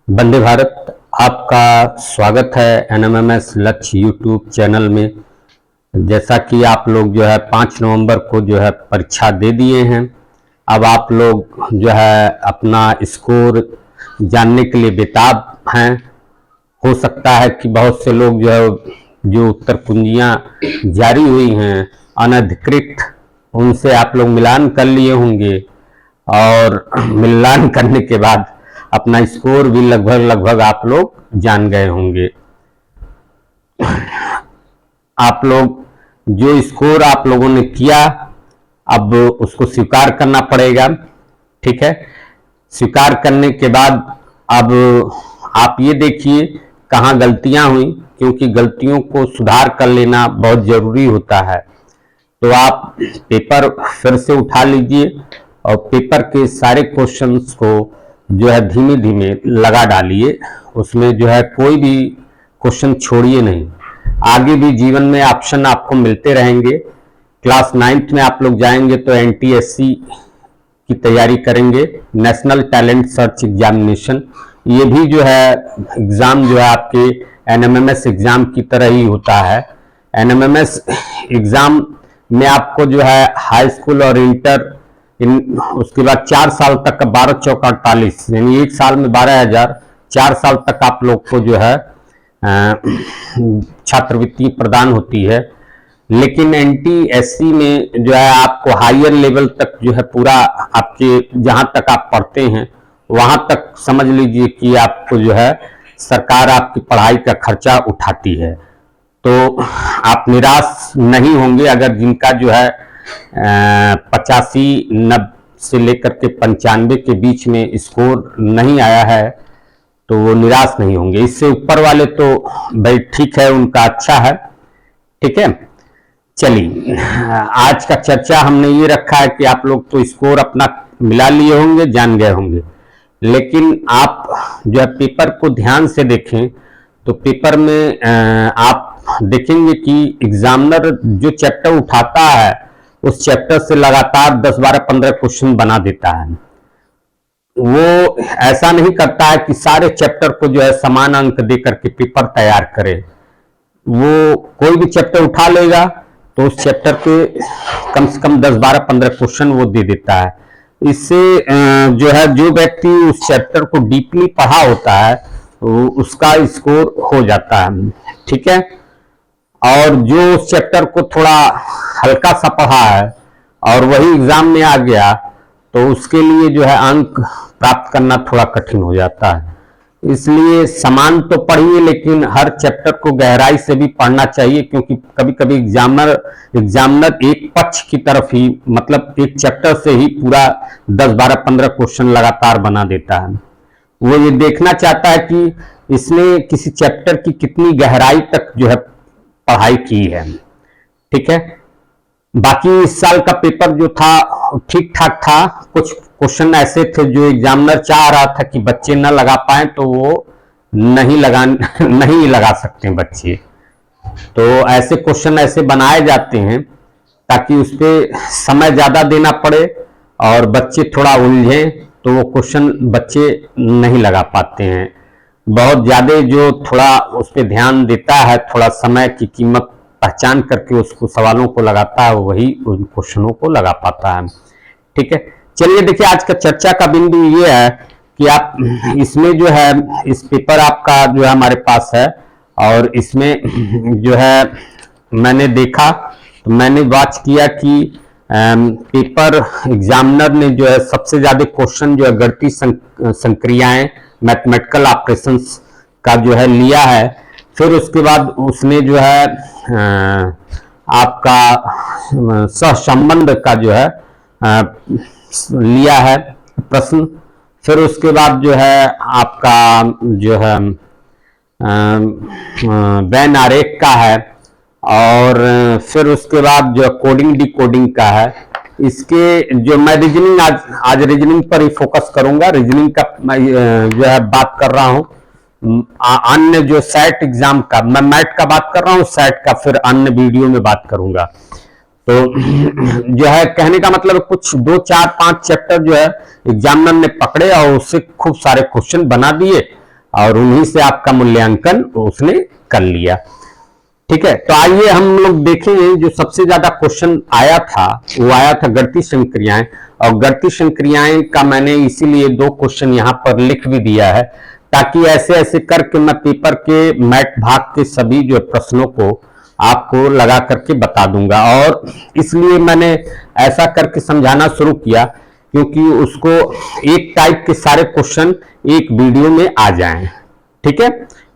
वंदे भारत। आपका स्वागत है एनएमएमएस लक्ष्य यूट्यूब चैनल में। जैसा कि आप लोग जो है 5 नवंबर को जो है परीक्षा दे दिए हैं। अब आप लोग जो है अपना स्कोर जानने के लिए बेताब हैं। हो सकता है कि बहुत से लोग जो है जो उत्तर कुंजियां जारी हुई हैं अनधिकृत, उनसे आप लोग मिलान कर लिए होंगे और मिलान करने के बाद अपना स्कोर भी लगभग आप लोग जान गए होंगे। आप लोग जो स्कोर आप लोगों ने किया अब उसको स्वीकार करना पड़ेगा, ठीक है। स्वीकार करने के बाद अब आप ये देखिए कहाँ गलतियां हुई, क्योंकि गलतियों को सुधार कर लेना बहुत जरूरी होता है। तो आप पेपर फिर से उठा लीजिए और पेपर के सारे क्वेश्चंस को जो है धीमे धीमे लगा डालिए। उसमें जो है कोई भी क्वेश्चन छोड़िए नहीं। आगे भी जीवन में ऑप्शन आपको मिलते रहेंगे। क्लास 9th में आप लोग जाएंगे तो NTSC की तैयारी करेंगे, नेशनल टैलेंट सर्च एग्जामिनेशन। ये भी जो है एग्जाम जो है आपके NMMS एग्जाम की तरह ही होता है। NMMS एग्जाम में आपको जो है हाई स्कूल और इंटर उसके बाद 4 साल तक का 12 चौक 48 यानी 1 साल में 12,000, 4 साल तक आप लोग को जो है छात्रवृत्ति प्रदान होती है। लेकिन NTSC में जो है आपको हायर लेवल तक जो है पूरा आपके जहां तक आप पढ़ते हैं वहां तक समझ लीजिए कि आपको जो है सरकार आपकी पढ़ाई का खर्चा उठाती है। तो आप निराश नहीं होंगे अगर जिनका जो है 85 90 से लेकर के 95 के बीच में स्कोर नहीं आया है तो वो निराश नहीं होंगे। इससे ऊपर वाले तो भाई ठीक है, उनका अच्छा है, ठीक है। चलिए आज का चर्चा हमने ये रखा है कि आप लोग तो स्कोर अपना मिला लिए होंगे, जान गए होंगे, लेकिन आप जो है पेपर को ध्यान से देखें तो पेपर में आप देखेंगे कि एग्जामिनर जो चैप्टर उठाता है उस चैप्टर से लगातार 10 12 15 क्वेश्चन बना देता है। वो ऐसा नहीं करता है कि सारे चैप्टर को जो है समान अंक दे करके पेपर तैयार करे। वो कोई भी चैप्टर उठा लेगा तो उस चैप्टर के कम से कम 10 12 15 क्वेश्चन वो दे देता है। इससे जो है जो व्यक्ति उस चैप्टर को डीपली पढ़ा होता है उसका स्कोर हो जाता है, ठीक है। और जो उस चैप्टर को थोड़ा हल्का सा पढ़ा है और वही एग्जाम में आ गया तो उसके लिए जो है अंक प्राप्त करना थोड़ा कठिन हो जाता है। इसलिए समान तो पढ़िए लेकिन हर चैप्टर को गहराई से भी पढ़ना चाहिए, क्योंकि कभी कभी एग्जामिनर एक पक्ष की तरफ ही मतलब एक चैप्टर से ही पूरा 10 12 15 क्वेश्चन लगातार बना देता है। वो ये देखना चाहता है कि इसने किसी चैप्टर की कितनी गहराई तक जो है पढ़ाई की है, ठीक है। बाकी इस साल का पेपर जो था ठीक ठाक था। कुछ क्वेश्चन ऐसे थे जो एग्जामिनर चाह रहा था कि बच्चे न लगा पाए तो वो नहीं लगा सकते बच्चे। तो ऐसे क्वेश्चन ऐसे बनाए जाते हैं ताकि उस पर समय ज्यादा देना पड़े और बच्चे थोड़ा उलझे तो वो क्वेश्चन बच्चे नहीं लगा पाते हैं। बहुत ज्यादा जो थोड़ा उस पर ध्यान देता है, थोड़ा समय की कीमत पहचान करके उसको सवालों को लगाता है, वही उन क्वेश्चनों को लगा पाता है, ठीक है। चलिए देखिए आज का चर्चा का बिंदु ये है कि आप इसमें जो है इस पेपर आपका जो है हमारे पास है और इसमें जो है मैंने देखा तो मैंने वॉच किया कि पेपर एग्जामिनर ने जो है सबसे ज्यादा क्वेश्चन जो है गणितीय संक्रियाएं मैथमेटिकल ऑपरेशंस का जो है लिया है। फिर उसके बाद उसने जो है आपका सहसंबंध का जो है लिया है प्रश्न। फिर उसके बाद जो है आपका जो है वेन आरेख का है और फिर उसके बाद जो कोडिंग डिकोडिंग का है। इसके जो मैं रीजनिंग आज रीजनिंग पर ही फोकस करूंगा। रीजनिंग का जो है बात कर रहा हूं। अन्य जो सेट एग्जाम का मैं मैट का बात कर रहा हूं, सेट का फिर अन्य वीडियो में बात करूंगा। तो जो है कहने का मतलब कुछ 2 4 5 चैप्टर जो है एग्जामिनर ने पकड़े और उससे खूब सारे क्वेश्चन बना दिए और उन्हीं से आपका मूल्यांकन उसने कर लिया। ठीक है, तो आइए हम लोग देखें जो सबसे ज्यादा क्वेश्चन आया था वो आया था गणितीय संक्रियाएं, और गणितीय संक्रियाएं का मैंने इसीलिए 2 क्वेश्चन यहां पर लिख भी दिया है ताकि ऐसे ऐसे करके मैं पेपर के मैथ भाग के सभी जो प्रश्नों को आपको लगा करके बता दूंगा। और इसलिए मैंने ऐसा करके समझाना शुरू किया क्योंकि उसको एक टाइप के सारे क्वेश्चन एक वीडियो में आ जाएं। ठीक है,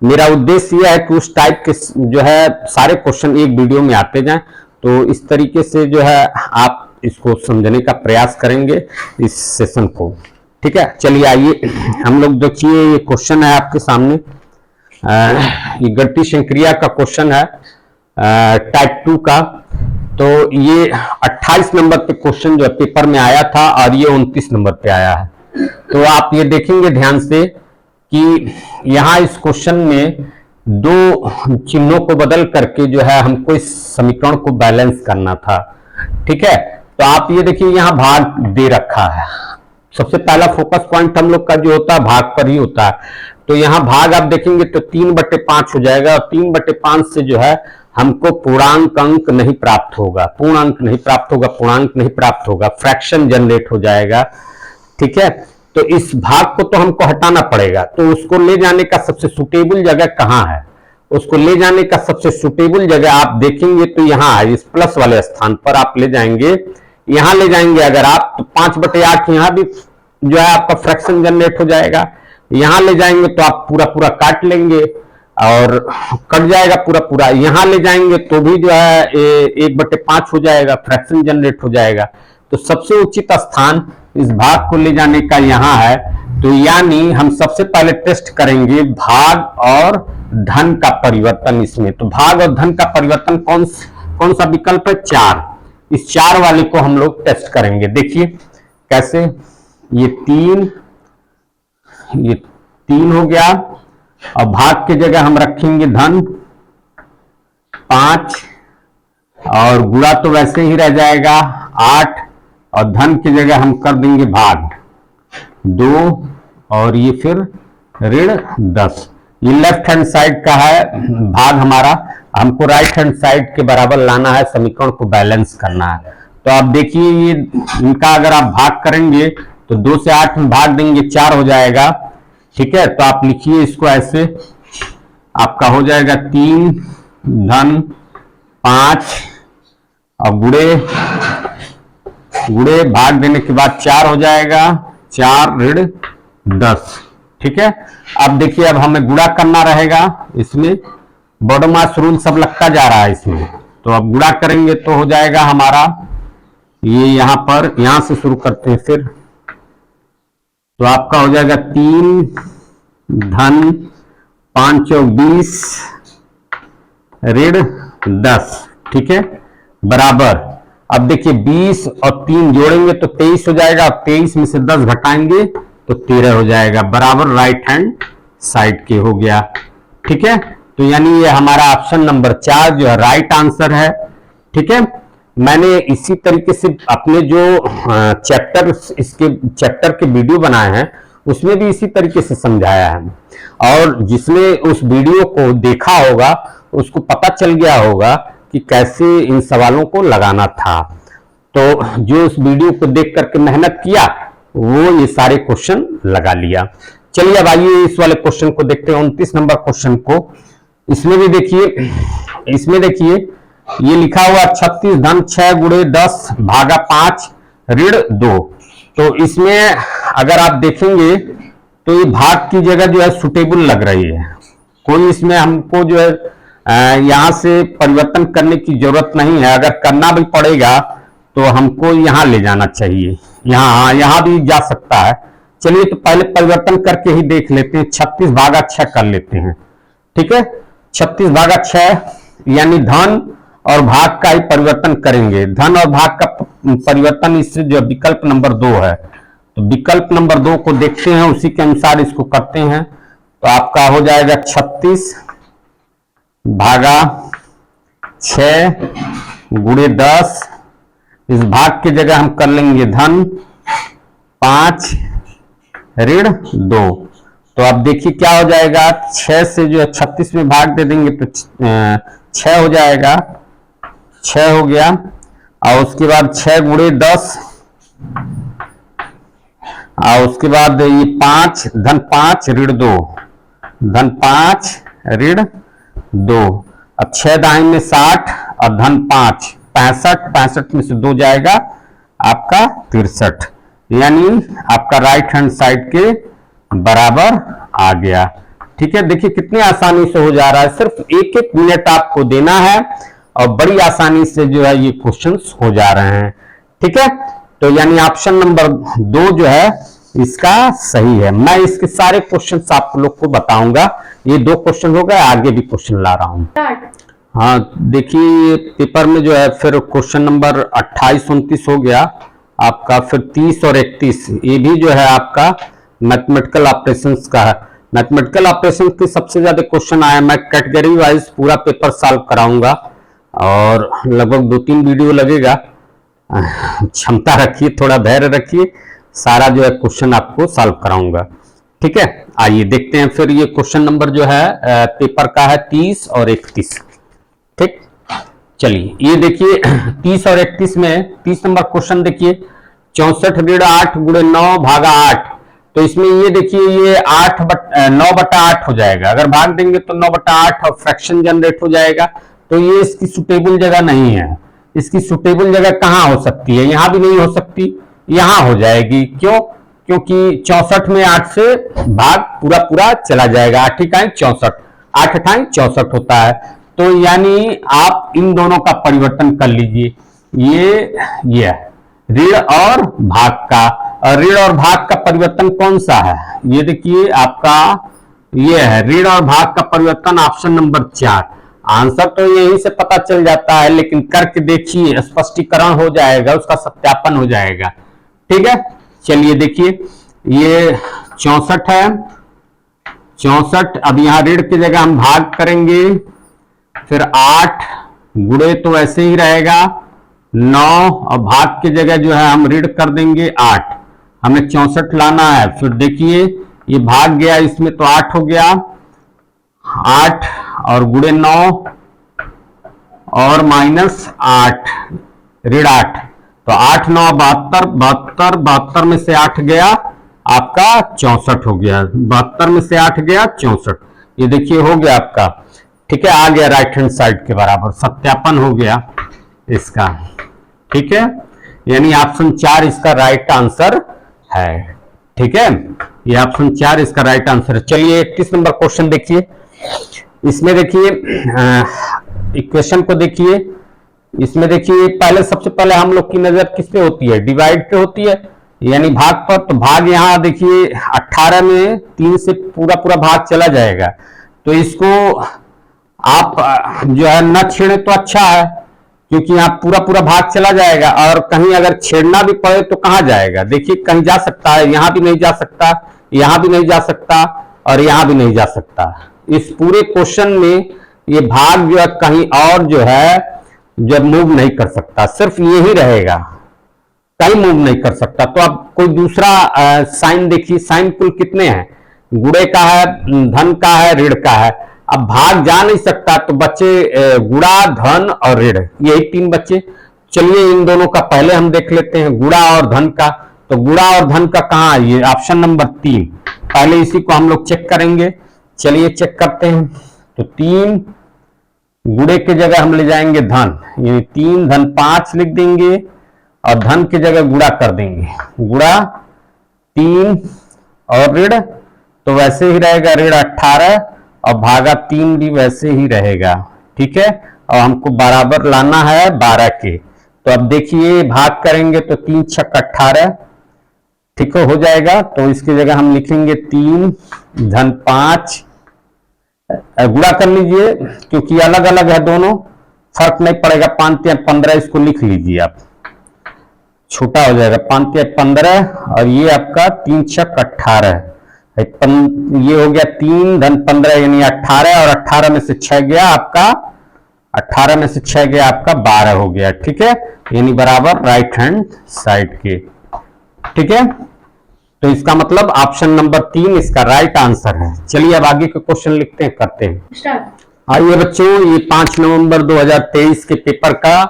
मेरा उद्देश्य यह है कि उस टाइप के जो है सारे क्वेश्चन एक वीडियो में आते जाएं, तो इस तरीके से जो है आप इसको समझने का प्रयास करेंगे इस सेशन को। ठीक है, चलिए आइए हम लोग देखिए, ये क्वेश्चन है आपके सामने, ये गणितीय संक्रिया का क्वेश्चन है टाइप 2 का। तो ये 28 नंबर पे क्वेश्चन जो है पेपर में आया था और ये 29 नंबर पे आया है। तो आप ये देखेंगे ध्यान से कि यहाँ इस क्वेश्चन में 2 चिन्हों को बदल करके जो है हमको इस समीकरण को बैलेंस करना था। ठीक है, तो आप ये देखिए यहाँ भाग दे रखा है। सबसे पहला फोकस पॉइंट हम लोग का जो होता है भाग पर ही होता है। तो यहाँ भाग आप देखेंगे तो 3/5 हो जाएगा, और 3/5 से जो है हमको पूर्णांक अंक नहीं प्राप्त होगा, पूर्णांक नहीं प्राप्त होगा, पूर्णांक नहीं प्राप्त होगा, फ्रैक्शन जनरेट हो जाएगा। ठीक है, तो इस भाग को तो हमको हटाना पड़ेगा। तो उसको ले जाने का सबसे सुटेबल जगह कहाँ है? उसको ले जाने का सबसे सुटेबल जगह आप देखेंगे तो यहाँ है, इस प्लस वाले स्थान पर आप ले जाएंगे, यहां ले जाएंगे अगर आप तो 5/8 यहां भी जो है आपका फ्रैक्शन जनरेट हो जाएगा। यहां ले जाएंगे तो आप पूरा पूरा काट लेंगे और कट जाएगा पूरा पूरा। यहां ले जाएंगे तो भी जो है 1/5 हो जाएगा, फ्रैक्शन जनरेट हो जाएगा। तो सबसे उचित स्थान इस भाग को ले जाने का यहां है। तो यानी हम सबसे पहले टेस्ट करेंगे भाग और धन का परिवर्तन इसमें। तो भाग और धन का परिवर्तन कौन सा विकल्प है? 4। इस 4 वाले को हम लोग टेस्ट करेंगे। देखिए कैसे, ये 3 हो गया, और भाग की जगह हम रखेंगे धन 5, और गुणा तो वैसे ही रह जाएगा 8, और धन की जगह हम कर देंगे भाग 2, और ये फिर ऋण 10। ये लेफ्ट हैंड साइड का है भाग हमारा, हमको राइट हैंड साइड के बराबर लाना है, समीकरण को बैलेंस करना है। तो आप देखिए ये इनका अगर आप भाग करेंगे तो 2 से 8 में भाग देंगे 4 हो जाएगा। ठीक है, तो आप लिखिए इसको ऐसे, आपका हो जाएगा 3 धन 5 और गुणे भाग देने के बाद 4 हो जाएगा, 4 ऋण 10। ठीक है, अब देखिए अब हमें गुणा करना रहेगा, इसमें बॉडम मास रूल सब लगता जा रहा है इसमें। तो अब गुणा करेंगे तो हो जाएगा हमारा ये यहां पर, यहां से शुरू करते हैं फिर, तो आपका हो जाएगा 3 धन 5 और 20 ऋण 10। ठीक है, बराबर, अब देखिए 20 और 3 जोड़ेंगे तो 23 हो जाएगा, अब 23 में से 10 घटाएंगे तो 13 हो जाएगा, बराबर राइट हैंड साइड के हो गया। ठीक है, तो यानी ये हमारा ऑप्शन नंबर 4 जो है राइट आंसर है। ठीक है, मैंने इसी तरीके से अपने जो चैप्टर के वीडियो बनाए हैं उसमें भी इसी तरीके से समझाया है, और जिसने उस वीडियो को देखा होगा उसको पता चल गया होगा कि कैसे इन सवालों को लगाना था। तो जो उस वीडियो को देख करके मेहनत किया वो ये सारे क्वेश्चन लगा लिया। चलिए अब आइए इस वाले क्वेश्चन को देखते हैं, 29 नंबर क्वेश्चन को। इसमें भी देखिए, इसमें देखिए ये लिखा हुआ 36 धन 6 गुणे 10 भागा 5 ऋण 2। तो इसमें अगर आप देखेंगे तो ये भाग की जगह जो है सुटेबल लग रही है, कोई इसमें हमको जो है यहां से परिवर्तन करने की जरूरत नहीं है। अगर करना भी पड़ेगा तो हमको यहां ले जाना चाहिए, यहां भी जा सकता है। चलिए तो पहले परिवर्तन करके ही देख लेते हैं, 36 भागा 6 कर लेते हैं। ठीक है, 36 भागा 6 यानी धन और भाग का ही परिवर्तन करेंगे। धन और भाग का परिवर्तन इससे जो विकल्प नंबर 2 है, तो विकल्प नंबर 2 को देखते हैं, उसी के अनुसार इसको करते हैं। तो आपका हो जाएगा 36 भागा 6 गुणे 10, इस भाग की जगह हम कर लेंगे धन 5 ऋण 2। तो अब देखिए क्या हो जाएगा, 6 से जो है 36 में भाग दे देंगे तो 6 हो जाएगा, 6 हो गया। और उसके बाद 6 गुणे 10, और उसके बाद ये 5 धन 5 ऋण 2, धन 5 ऋण 2। अब 6 दाएं में 60 और धन 5 65, 65 में से 2 जाएगा आपका 63, यानी आपका राइट हैंड साइड के बराबर आ गया। ठीक है, देखिए कितनी आसानी से हो जा रहा है, सिर्फ 1-1 मिनट आपको देना है और बड़ी आसानी से जो है ये क्वेश्चंस हो जा रहे हैं। ठीक है, तो यानी ऑप्शन नंबर 2 जो है इसका सही है। मैं इसके सारे क्वेश्चंस आप लोग को बताऊंगा, ये 2 क्वेश्चन हो गए, आगे भी क्वेश्चन ला रहा हूं। हाँ देखिए पेपर में जो है फिर क्वेश्चन नंबर 28-29 हो गया आपका, फिर 30 और 31 ये भी जो है आपका मैथमेटिकल ऑपरेशंस का है। मैथमेटिकल ऑपरेशंस के सबसे ज्यादा क्वेश्चन आया, मैं कैटेगरी वाइज पूरा पेपर सॉल्व कराऊंगा और लगभग 2-3 वीडियो लगेगा। क्षमता रखिए, थोड़ा धैर्य रखिए, सारा जो है क्वेश्चन आपको सॉल्व कराऊंगा। ठीक है, आइए देखते हैं फिर ये क्वेश्चन नंबर जो है पेपर का है 30 और 31। ठीक, चलिए ये देखिए 30 और 31 में 30 नंबर क्वेश्चन देखिए, 64 ऋण 8 गुणे 9 भागा 8। तो इसमें ये देखिए ये 9/8 हो जाएगा, अगर भाग देंगे तो 9/8 और फ्रैक्शन जनरेट हो जाएगा। तो ये इसकी सुटेबल जगह नहीं है, इसकी सुटेबल जगह कहां हो सकती है, यहां भी नहीं हो सकती, यहां हो जाएगी। क्यों? क्योंकि 64 में 8 से भाग पूरा पूरा चला जाएगा, 8 इकाई 64, 8 अठाई 64 होता है। तो यानी आप इन दोनों का परिवर्तन कर लीजिए, ये ऋण और भाग का, और ऋण और भाग का परिवर्तन कौन सा है, ये देखिए आपका ये है ऋण और भाग का परिवर्तन ऑप्शन नंबर 4। आंसर तो यहीं से पता चल जाता है, लेकिन करके देखिए स्पष्टीकरण हो जाएगा, उसका सत्यापन हो जाएगा। ठीक है, चलिए देखिए ये 64 है, 64। अब यहां ऋण की जगह हम भाग करेंगे, फिर 8 गुणे तो ऐसे ही रहेगा 9, और भाग की जगह जो है हम ऋण कर देंगे 8। हमें 64 लाना है, फिर देखिए ये भाग गया इसमें तो 8 हो गया, 8 और गुणे 9 और माइनस 8 ऋण 8, तो 8 9 72, 72 72 में से 8 गया आपका 64 हो गया, 72 में से 8 गया 64। ये देखिए हो गया आपका। ठीक है, आ गया राइट हैंड साइड के बराबर, सत्यापन हो गया इसका। ठीक है, यानी ऑप्शन 4 इसका राइट आंसर है। ठीक है, ये ऑप्शन 4 इसका राइट आंसर है। चलिए 31 नंबर क्वेश्चन देखिए, इसमें देखिए इक्वेशन को देखिए, इसमें देखिए पहले सबसे पहले हम लोग की नजर किस पे होती है, डिवाइड पे होती है, यानी भाग पर। तो भाग यहां देखिए 18 में 3 से पूरा पूरा भाग चला जाएगा, तो इसको आप जो है न छेड़े तो अच्छा है, क्योंकि यहाँ पूरा पूरा भाग चला जाएगा, और कहीं अगर छेड़ना भी पड़े तो कहां जाएगा, देखिए कहीं जा सकता है, यहां भी नहीं जा सकता, यहां भी नहीं जा सकता, और यहां भी नहीं जा सकता। इस पूरे क्वेश्चन में ये भाग जो है कहीं और जो है जब मूव नहीं कर सकता, सिर्फ यही रहेगा, कहीं मूव नहीं कर सकता। तो अब कोई दूसरा साइन देखिए, साइन कुल कितने हैं, गुणे का है, धन का है, ऋण का है। अब भाग जा नहीं सकता, तो बच्चे गुणा, धन और ऋण, यही 3 बच्चे। चलिए इन दोनों का पहले हम देख लेते हैं, गुणा और धन का। तो गुणा और धन का कहां है, ये ऑप्शन नंबर 3। पहले इसी को हम लोग चेक करेंगे, चलिए चेक करते हैं। तो 3 गुणे की जगह हम ले जाएंगे धन, यानी 3 धन 5 लिख देंगे, और धन की जगह गुणा कर देंगे, गुणा 3 और ऋण, तो वैसे ही रहेगा ऋण 18, और भागा 3 भी वैसे ही रहेगा। ठीक है, और हमको बराबर लाना है 12 के। तो अब देखिए भाग करेंगे तो 3 छक 18, ठीक हो जाएगा। तो इसकी जगह हम लिखेंगे 3 धन 5, गुणा कर लीजिए, क्योंकि अलग अलग है दोनों, फर्क नहीं पड़ेगा, 5 या 15 इसको लिख लीजिए आप, छोटा हो जाएगा, 5 या 15, और ये आपका 3 छक 18, ये हो गया 3 धन 15 यानी 18, और 18 में से 6 गया आपका, 18 में से 6 गया आपका 12 हो गया। ठीक है, यानी बराबर राइट हैंड साइड के। ठीक है, तो इसका मतलब ऑप्शन नंबर 3 इसका राइट आंसर है। चलिए अब आगे के क्वेश्चन लिखते हैं, करते हैं। आइए बच्चों, ये 5 नवंबर 2023 के पेपर का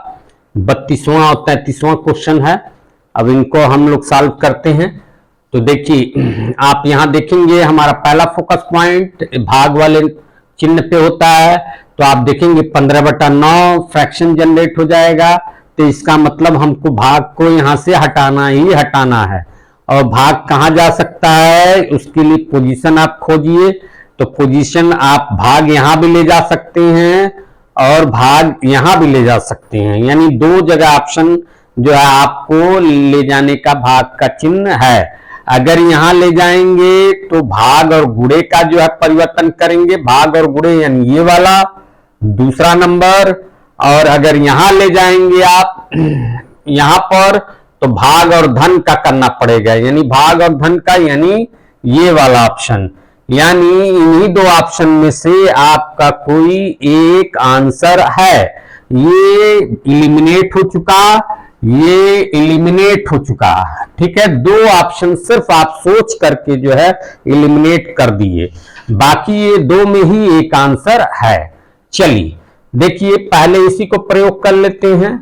32वां और 33वां क्वेश्चन है। अब इनको हम लोग सॉल्व करते हैं। तो देखिए, आप यहां देखेंगे हमारा पहला फोकस पॉइंट भाग वाले चिन्ह पे होता है, तो आप देखेंगे 15/9 फ्रैक्शन जनरेट हो जाएगा। तो इसका मतलब हमको भाग को यहां से हटाना ही हटाना है। और भाग कहां जा सकता है, उसके लिए पोजीशन आप खोजिए। तो पोजीशन आप भाग यहां भी ले जा सकते हैं और भाग यहां भी ले जा सकते हैं, यानी दो जगह ऑप्शन जो है आपको ले जाने का भाग का चिन्ह है। अगर यहां ले जाएंगे तो भाग और गुणे का जो है परिवर्तन करेंगे, भाग और गुणे यानी ये वाला दूसरा नंबर। और अगर यहां ले जाएंगे आप यहां पर, तो भाग और धन का करना पड़ेगा, यानी भाग और धन का, यानी ये वाला ऑप्शन। यानी इन्हीं दो ऑप्शन में से आपका कोई एक आंसर है। ये इलिमिनेट हो चुका, ये इलिमिनेट हो चुका। ठीक है, दो ऑप्शन सिर्फ आप सोच करके जो है इलिमिनेट कर दिए, बाकी ये दो में ही एक आंसर है। चलिए देखिए, पहले इसी को प्रयोग कर लेते हैं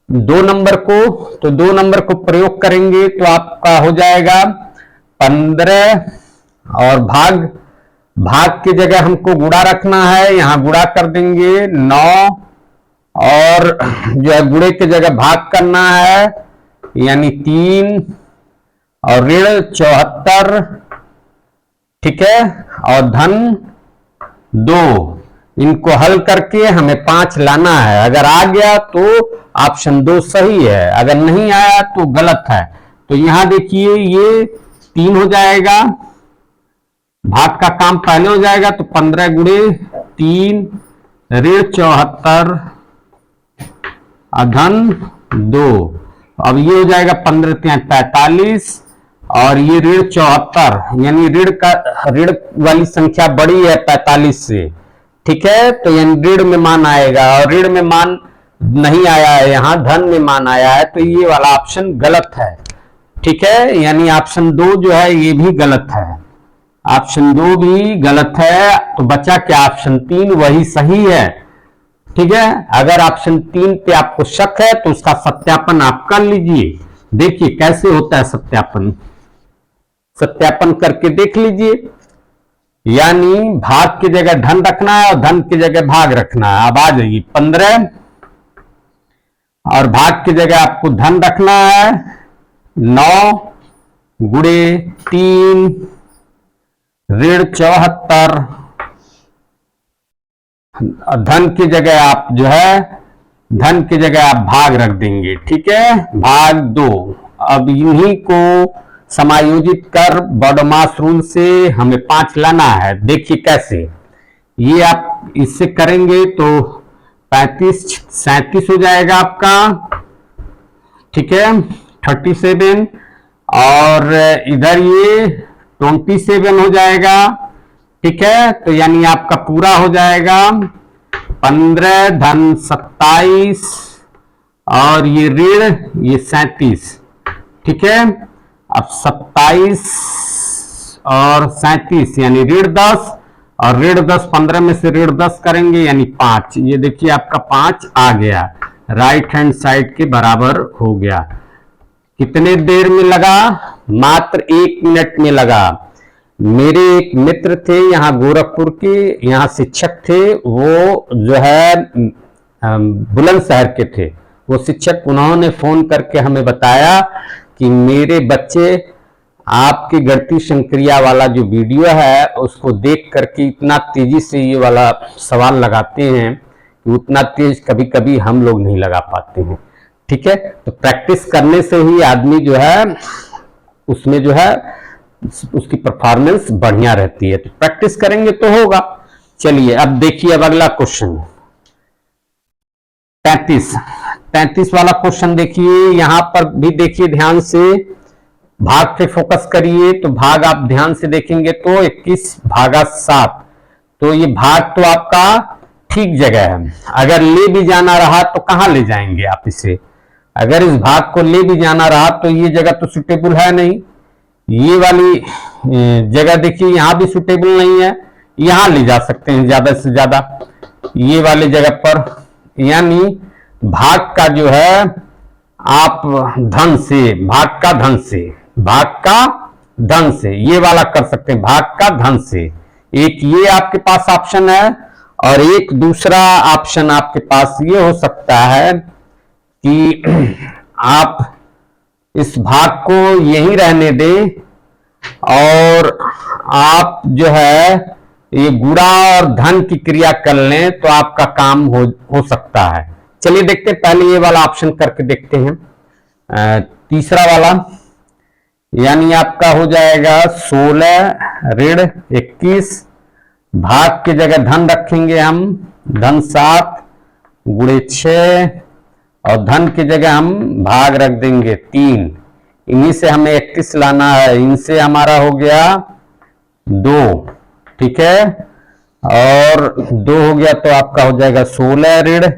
2 नंबर को। तो 2 नंबर को प्रयोग करेंगे तो आपका हो जाएगा 15 और भाग की जगह हमको गुणा रखना है, यहां गुणा कर देंगे 9 और जो है गुणे की जगह भाग करना है, यानी 3 और ऋण 74। ठीक है, और धन 2। इनको हल करके हमें 5 लाना है। अगर आ गया तो ऑप्शन 2 सही है, अगर नहीं आया तो गलत है। तो यहां देखिए ये 3 हो जाएगा, भाग का काम पहले हो जाएगा। तो 15 गुणे 3 ऋण 74 धन 2। अब ये हो जाएगा 15 3 45 और ये ऋण 74, यानी ऋण वाली संख्या बड़ी है 45 से। ठीक है, तो यानी ऋण में मान आएगा और ऋण में मान नहीं आया है, यहां धन में मान आया है, तो ये वाला ऑप्शन गलत है। ठीक है, यानी ऑप्शन 2 जो है ये भी गलत है, ऑप्शन 2 भी गलत है। तो बचा क्या, ऑप्शन 3 वही सही है। ठीक है, अगर ऑप्शन 3 पे आपको शक है तो उसका सत्यापन आप कर लीजिए। देखिए कैसे होता है सत्यापन, सत्यापन करके देख लीजिए। यानी भाग की जगह धन रखना है और धन की जगह भाग रखना है। अब आ जाइए 15 और भाग की जगह आपको धन रखना है 9 गुणे 3 ऋण 74। धन की जगह आप जो है धन की जगह आप भाग रख देंगे। ठीक है, भाग 2। अब इन्हीं को समायोजित कर बॉडमास रूल से हमें 5 लाना है। देखिए कैसे, ये आप इससे करेंगे तो 35 37 हो जाएगा आपका। ठीक है, 37 और इधर ये 27 हो जाएगा। ठीक है, तो यानी आपका पूरा हो जाएगा 15 धन 27 और ये ऋण ये 37। ठीक है, अब 27 और 37 यानी ऋण 10 और ऋण 10 15 में से ऋण 10 करेंगे यानी 5। ये देखिए आपका 5 आ गया, राइट हैंड साइड के बराबर हो गया। कितने देर में लगा, मात्र 1 मिनट में लगा। मेरे एक मित्र थे यहाँ गोरखपुर के, यहाँ शिक्षक थे, वो जो है बुलंदशहर के थे वो शिक्षक। उन्होंने फोन करके हमें बताया कि मेरे बच्चे आपके गणितीय संक्रिया वाला जो वीडियो है उसको देख करके इतना तेजी से ये वाला सवाल लगाते हैं कि उतना तेज कभी कभी हम लोग नहीं लगा पाते हैं। ठीक है, तो प्रैक्टिस करने से ही आदमी जो है उसमें जो है उसकी परफॉर्मेंस बढ़िया रहती है। तो प्रैक्टिस करेंगे तो होगा। चलिए अब देखिए, अब अगला क्वेश्चन 33 वाला क्वेश्चन देखिए। यहां पर भी देखिए ध्यान से, भाग पे फोकस करिए। तो भाग आप ध्यान से देखेंगे तो 21 भागा 7, तो ये भाग तो आपका ठीक जगह है। अगर ले भी जाना रहा तो कहां ले जाएंगे आप इसे, अगर इस भाग को ले भी जाना रहा तो ये जगह तो सुटेबल है नहीं, ये वाली जगह देखिए यहाँ भी सुटेबल नहीं है, यहाँ ले जा सकते हैं ज्यादा से ज्यादा ये वाली जगह पर, यानी भाग का जो है आप धन से, भाग का धन से, भाग का धन से ये वाला कर सकते हैं, भाग का धन से। एक ये आपके पास ऑप्शन है, और एक दूसरा ऑप्शन आपके पास ये हो सकता है कि आप इस भाग को यहीं रहने दें और आप जो है ये गुणा और धन की क्रिया कर लें तो आपका काम हो सकता है। चलिए देखते हैं, पहले ये वाला ऑप्शन करके देखते हैं। तीसरा वाला यानी आपका हो जाएगा 16 ऋण 21, भाग की जगह धन रखेंगे हम, धन 7 गुणे 6, और धन की जगह हम भाग रख देंगे 3। इन्हीं से हमें 31 लाना है, इनसे हमारा हो गया 2, ठीक है, और 2 हो गया तो आपका हो जाएगा 16 ऋण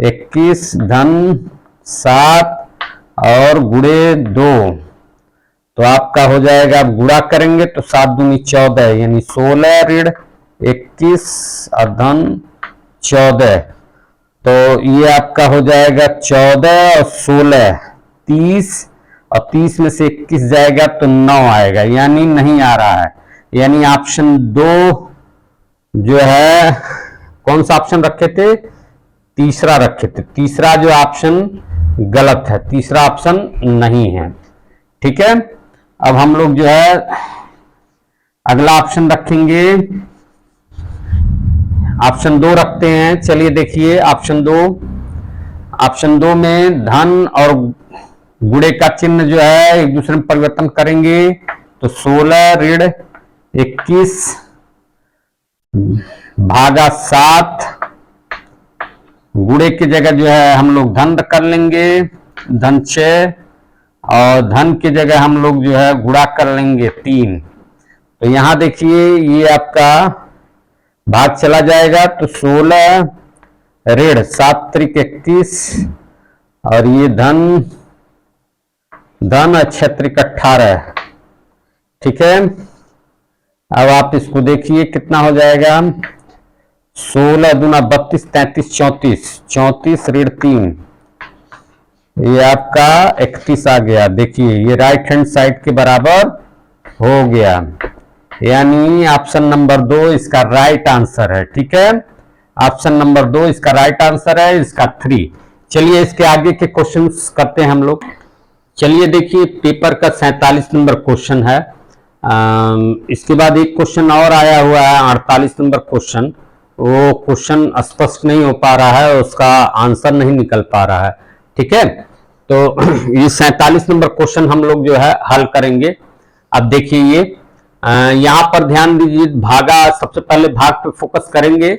21 धन 7 और गुणे 2, तो आपका हो जाएगा, आप गुणा करेंगे तो 7 दूनी 14, यानी 16 ऋण 21 और धन 14, तो ये आपका हो जाएगा 14 और 16 30, और 30 में से 21 जाएगा तो 9 आएगा, यानी नहीं आ रहा है। यानी ऑप्शन 2 जो है, कौन सा ऑप्शन रखे थे, तीसरा रखे थे, तीसरा जो ऑप्शन गलत है, तीसरा ऑप्शन नहीं है, ठीक है। अब हम लोग जो है अगला ऑप्शन रखेंगे, ऑप्शन 2 रखते हैं। चलिए देखिए ऑप्शन 2 में धन और गुणे का चिन्ह जो है एक दूसरे में परिवर्तन करेंगे तो 16 ऋण 21 भागा 7, गुणे की जगह जो है हम लोग धन कर लेंगे, धन 6, और धन की जगह हम लोग जो है गुणा कर लेंगे 3। तो यहां देखिए ये आपका भाग चला जाएगा तो 16 ऋण 7 त्रिक 21, और ये धन 6 त्रिक 18, ठीक है। अब आप इसको देखिए कितना हो जाएगा, 16 दूना 32 33 34, 34 ऋण 3, ये आपका 31 आ गया। देखिए ये राइट हैंड साइड के बराबर हो गया, यानी ऑप्शन नंबर 2 इसका राइट आंसर है, ठीक है। ऑप्शन नंबर 2 इसका राइट आंसर है, इसका 3। चलिए इसके आगे के क्वेश्चंस करते हैं हम लोग। चलिए देखिए पेपर का 47 नंबर क्वेश्चन है। इसके बाद एक क्वेश्चन और आया हुआ है 48 नंबर क्वेश्चन, वो क्वेश्चन स्पष्ट नहीं हो पा रहा है, उसका आंसर नहीं निकल पा रहा है, ठीक है। तो ये 47 नंबर क्वेश्चन हम लोग जो है हल करेंगे। अब देखिए ये यहां पर ध्यान दीजिए, भागा, सबसे पहले भाग पे फोकस करेंगे,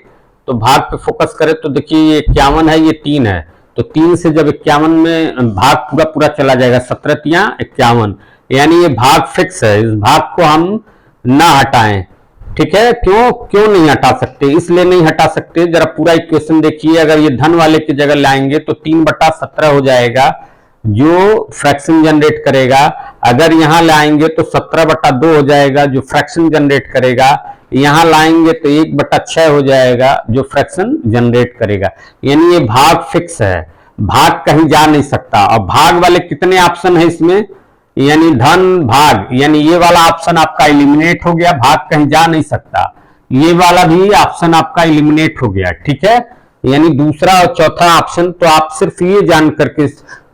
तो भाग पे फोकस करें तो देखिए ये 51 है, ये 3 है, तो 3 से जब 51 में भाग पूरा पूरा चला जाएगा, 17 तिया 51, यानी ये भाग फिक्स है, इस भाग को हम ना हटाएं, ठीक है। क्यों नहीं हटा सकते, इसलिए नहीं हटा सकते, जरा पूरा इक्वेशन देखिए। अगर ये धन वाले की जगह लाएंगे तो 3/17 हो जाएगा जो फ्रैक्शन जनरेट करेगा, अगर यहां लाएंगे तो 17/2 हो जाएगा जो फ्रैक्शन जनरेट करेगा, यहां लाएंगे तो 1/6 हो जाएगा जो फ्रैक्शन जनरेट करेगा, यानी ये भाग फिक्स है, भाग कहीं जा नहीं सकता। और भाग वाले कितने ऑप्शन है इसमें, यानी धन भाग, यानी ये वाला ऑप्शन आपका एलिमिनेट हो गया, भाग कहीं जा नहीं सकता, ये वाला भी ऑप्शन आपका एलिमिनेट हो गया, ठीक है। यानी दूसरा और चौथा ऑप्शन तो आप सिर्फ ये जान करके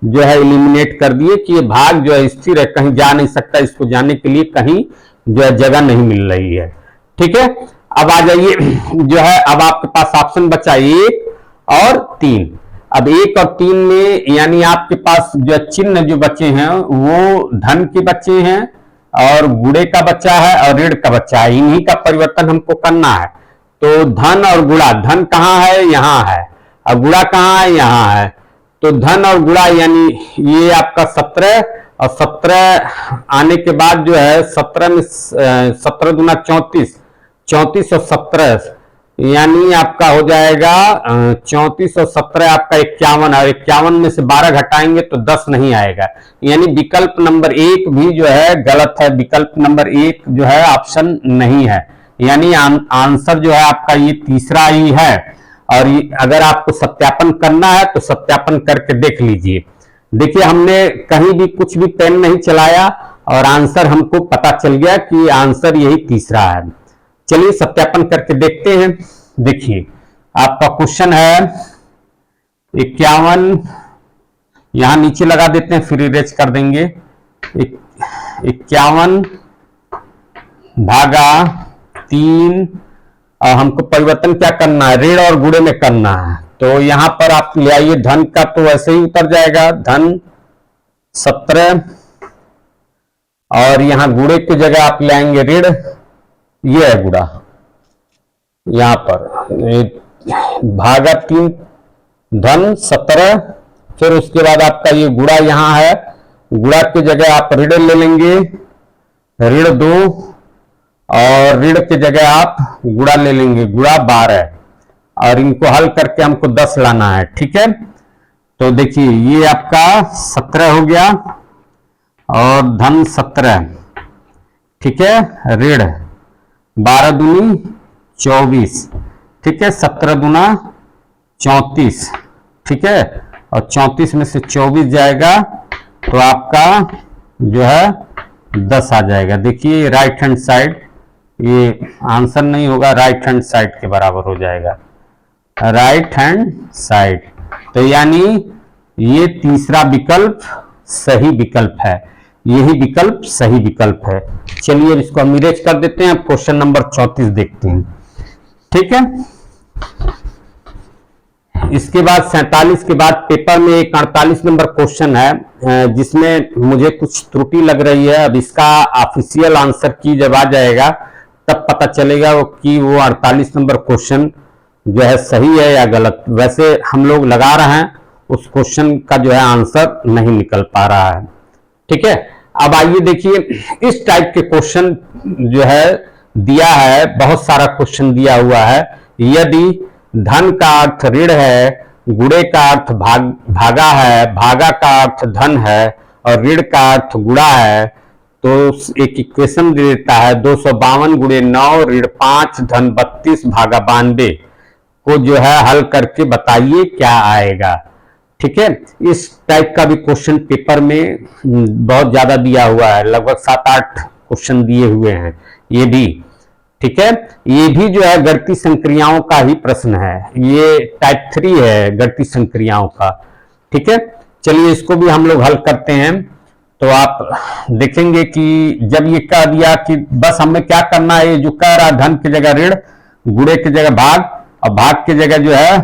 जो है एलिमिनेट कर दिए कि ये भाग जो है स्थिर है, कहीं जा नहीं सकता, इसको जाने के लिए कहीं जो है जगह नहीं मिल रही है, ठीक है। अब आ जाइए जो है, अब आपके पास ऑप्शन बचा 1 और 3। अब 1 और 3 में यानी आपके पास जो चिन्ह जो बचे हैं वो धन के बचे हैं और गुणे का बचा है और ऋण का बचा है, इन्हीं का परिवर्तन हमको करना है। तो धन और गुणा, धन कहाँ है, यहाँ है, और गुणा कहाँ है, यहाँ है, तो धन और गुणा यानी ये आपका 17 और 17 आने के बाद जो है 17 में 17 दूना 34, 34 और 17 यानी आपका हो जाएगा 34 और 17 आपका 51, और 51 में से 12 घटाएंगे तो 10 नहीं आएगा। यानी विकल्प नंबर 1 भी जो है गलत है, विकल्प नंबर 1 जो है ऑप्शन नहीं है। यानी आंसर जो है आपका ये तीसरा ही है। और अगर आपको सत्यापन करना है तो सत्यापन करके देख लीजिए। देखिए हमने कहीं भी कुछ भी पेन नहीं चलाया और आंसर हमको पता चल गया कि आंसर यही तीसरा है। चलिए सत्यापन करके देखते हैं। देखिए आपका क्वेश्चन है 51, यहां नीचे लगा देते हैं फिर इरेज कर देंगे। 51 भागा 3, और हमको परिवर्तन क्या करना है, ऋण और गुणे में करना है। तो यहां पर आप ले आइए धन का, तो वैसे ही उतर जाएगा धन 17, और यहां गुणे की जगह आप ले आएंगे ऋण, ये है गुणा, यहां पर भागा 3 धन 17, फिर उसके बाद आपका ये गुणा यहां है, गुणा की जगह आप ऋण ले लेंगे, ऋण 2, और ऋण की जगह आप गुणा ले लेंगे, गुणा 12, और इनको हल करके हमको 10 लाना है। ठीक है, तो देखिए ये आपका 17 हो गया और धन 17, ठीक है, ऋण 12 दूनी 24, ठीक है, 17 दूना 34, ठीक है, और 34 में से 24 जाएगा तो आपका जो है 10 आ जाएगा। देखिए राइट हैंड साइड, ये आंसर नहीं होगा, राइट हैंड साइड के बराबर हो जाएगा, राइट हैंड साइड। तो यानी ये तीसरा विकल्प सही विकल्प है, यही विकल्प सही विकल्प है। चलिए इसको हम इरेज कर देते हैं, क्वेश्चन नंबर 34 देखते हैं। ठीक है, इसके बाद 47 के बाद पेपर में एक 48 नंबर क्वेश्चन है जिसमें मुझे कुछ त्रुटि लग रही है। अब इसका ऑफिशियल आंसर की जब आ जाएगा तब पता चलेगा कि वो 48 नंबर क्वेश्चन जो है सही है या गलत। वैसे हम लोग लगा रहे हैं, उस क्वेश्चन का जो है आंसर नहीं निकल पा रहा है। ठीक है, अब आइए देखिए इस टाइप के क्वेश्चन जो है दिया है, बहुत सारा क्वेश्चन दिया हुआ है। यदि धन का अर्थ ऋण है, गुणे का अर्थ भागा है, भागा का अर्थ धन है और ऋण का अर्थ गुणा है, तो एक इक्वेशन दे देता है 252 गुणे 9 ऋण 5 धन 32 भागा 92 को जो है हल करके बताइए क्या आएगा। ठीक है, इस टाइप का भी क्वेश्चन पेपर में बहुत ज्यादा दिया हुआ है, लगभग 7-8 क्वेश्चन दिए हुए हैं ये भी। ठीक है, ये भी जो है गणितीय संक्रियाओं का ही प्रश्न है, ये टाइप 3 है गणितीय संक्रियाओं का। ठीक है, चलिए इसको भी हम लोग हल करते हैं। तो आप देखेंगे कि जब ये कह दिया कि बस हमें क्या करना है, जो कह रहा धन की जगह ऋण, गुणे की जगह भाग, और भाग की जगह जो है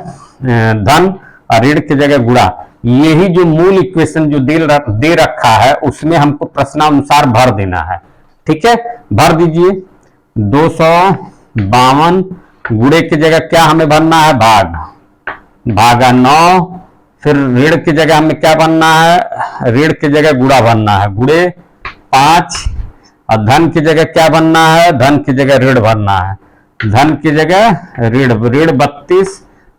धन और ऋण की जगह गुणा, यही जो मूल इक्वेशन जो दे रखा है उसमें हमको प्रश्नानुसार भर देना है। ठीक है, भर दीजिए 252 गुणे की जगह क्या हमें भरना है, भाग, भागा 9, फिर ऋण की जगह हमें क्या भरना है, ऋण की जगह गुणा भरना है, गुणे 5, और धन की जगह क्या भरना है, धन की जगह ऋण भरना है, धन की जगह ऋण, ऋण 32,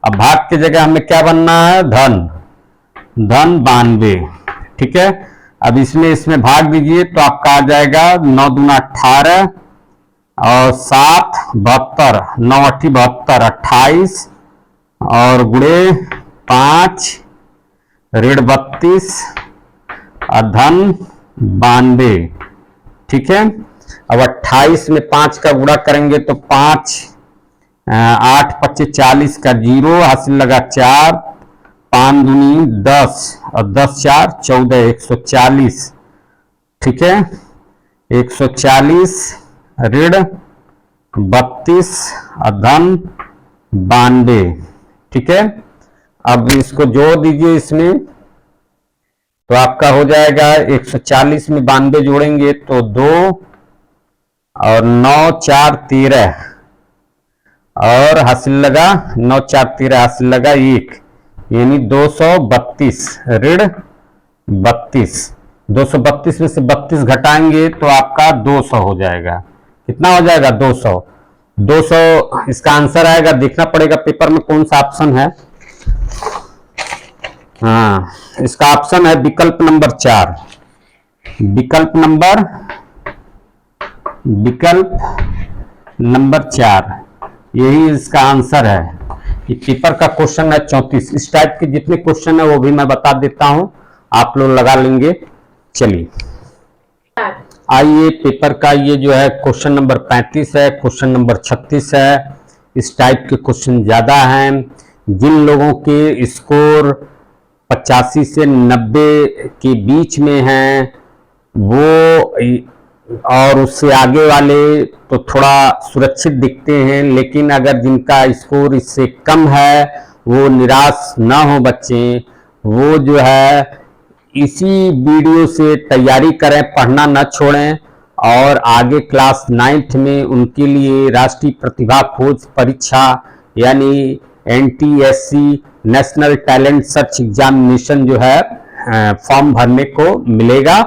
और भाग की जगह हमें क्या भरना है, धन, धन 92। ठीक है, अब इसमें भाग दीजिए तो आपका आ जाएगा 9 दूना 18 और 7 72, 9 8 72 28, और गुणे 5 ऋण 32 और धन 92। ठीक है, अब 28 में 5 का गुणा करेंगे तो 5 8 25 40 का 0 हासिल लगा 4, 5 दूनी 10 और 10 4 14, 140। ठीक है, 140 ऋण 32 और धन 92। ठीक है, अब इसको जोड़ दीजिए इसमें, तो आपका हो जाएगा 140 में 92 जोड़ेंगे तो 2 और 9 4 13, और हासिल लगा 9 4 13 हासिल लगा 1, यानी 232 ऋण 32। 232 में से 32 घटाएंगे तो आपका 200 हो जाएगा। कितना हो जाएगा, 200। 200 इसका आंसर आएगा। देखना पड़ेगा पेपर में कौन सा ऑप्शन है। हाँ, इसका ऑप्शन है विकल्प नंबर 4। विकल्प नंबर 4 यही इसका आंसर है। ये पेपर का क्वेश्चन है 34। इस टाइप के जितने क्वेश्चन है वो भी मैं बता देता हूं, आप लोग लगा लेंगे। चलिए आइए, पेपर का ये जो है क्वेश्चन नंबर 35 है, क्वेश्चन नंबर 36 है। इस टाइप के क्वेश्चन ज्यादा हैं। जिन लोगों के स्कोर 85 से 90 के बीच में हैं वो, और उससे आगे वाले तो थोड़ा सुरक्षित दिखते हैं, लेकिन अगर जिनका स्कोर इससे कम है वो निराश ना हो बच्चे। वो जो है इसी वीडियो से तैयारी करें, पढ़ना न छोड़ें, और आगे क्लास 9th में उनके लिए राष्ट्रीय प्रतिभा खोज परीक्षा यानी NTSC national talent search examination जो है फॉर्म भरने को मिलेगा।